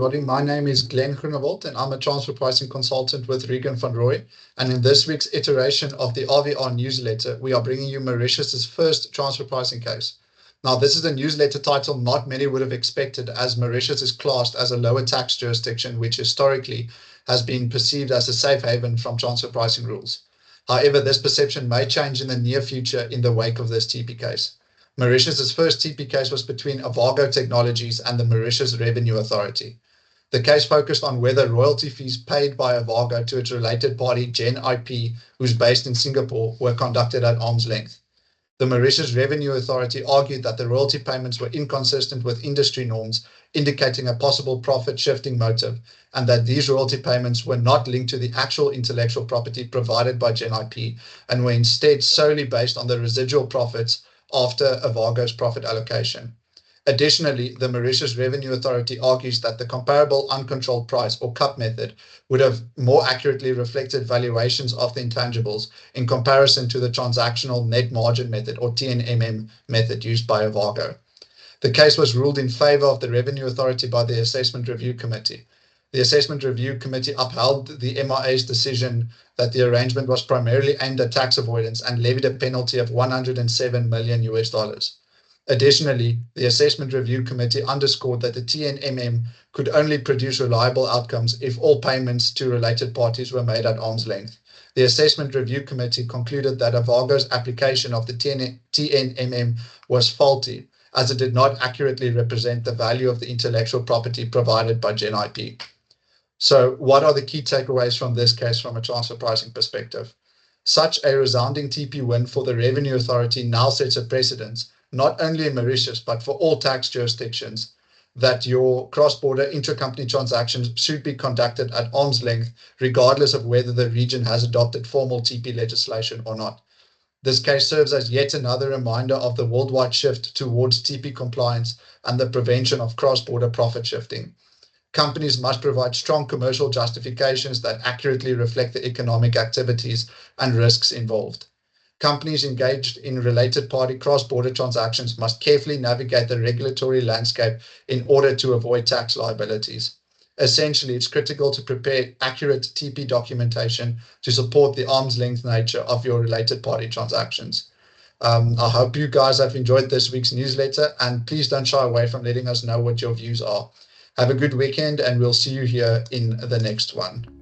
everybody. My name is Glen and I'm a transfer pricing consultant with Regan van Rooy. And in this week's iteration of the RVR newsletter, we are bringing you Mauritius's first transfer pricing case. Now, this is a newsletter title not many would have expected, as Mauritius is classed as a lower tax jurisdiction, which historically has been perceived as a safe haven from transfer pricing rules. However, this perception may change in the near future in the wake of this TP case. Mauritius's first TP case was between Avago Technologies and the Mauritius Revenue Authority. The case focused on whether royalty fees paid by Avago to its related party, Gen IP, who's based in Singapore, were conducted at arm's length. The Mauritius Revenue Authority argued that the royalty payments were inconsistent with industry norms, indicating a possible profit-shifting motive, and that these royalty payments were not linked to the actual intellectual property provided by Gen IP, and were instead solely based on the residual profits after Avago's profit allocation. Additionally, the Mauritius Revenue Authority argues that the comparable uncontrolled price, or CUP method, would have more accurately reflected valuations of the intangibles in comparison to the transactional net margin method, or TNMM method, used by Avago. The case was ruled in favor of the Revenue Authority by the Assessment Review Committee. The Assessment Review Committee upheld the MRA's decision that the arrangement was primarily aimed at tax avoidance and levied a penalty of $107 million. Additionally, the Assessment Review Committee underscored that the TNMM could only produce reliable outcomes if all payments to related parties were made at arm's length. The Assessment Review Committee concluded that Avago's application of the TNMM was faulty, as it did not accurately represent the value of the intellectual property provided by Gen IP. So what are the key takeaways from this case from a transfer pricing perspective? Such a resounding TP win for the Revenue Authority now sets a precedent, not only in Mauritius, but for all tax jurisdictions, that your cross-border intercompany transactions should be conducted at arm's length, regardless of whether the region has adopted formal TP legislation or not. This case serves as yet another reminder of the worldwide shift towards TP compliance and the prevention of cross-border profit shifting. Companies must provide strong commercial justifications that accurately reflect the economic activities and risks involved. Companies engaged in related party cross-border transactions must carefully navigate the regulatory landscape in order to avoid tax liabilities. Essentially, it's critical to prepare accurate TP documentation to support the arm's length nature of your related party transactions. I hope you guys have enjoyed this week's newsletter, and please don't shy away from letting us know what your views are. Have a good weekend, and we'll see you here in the next one.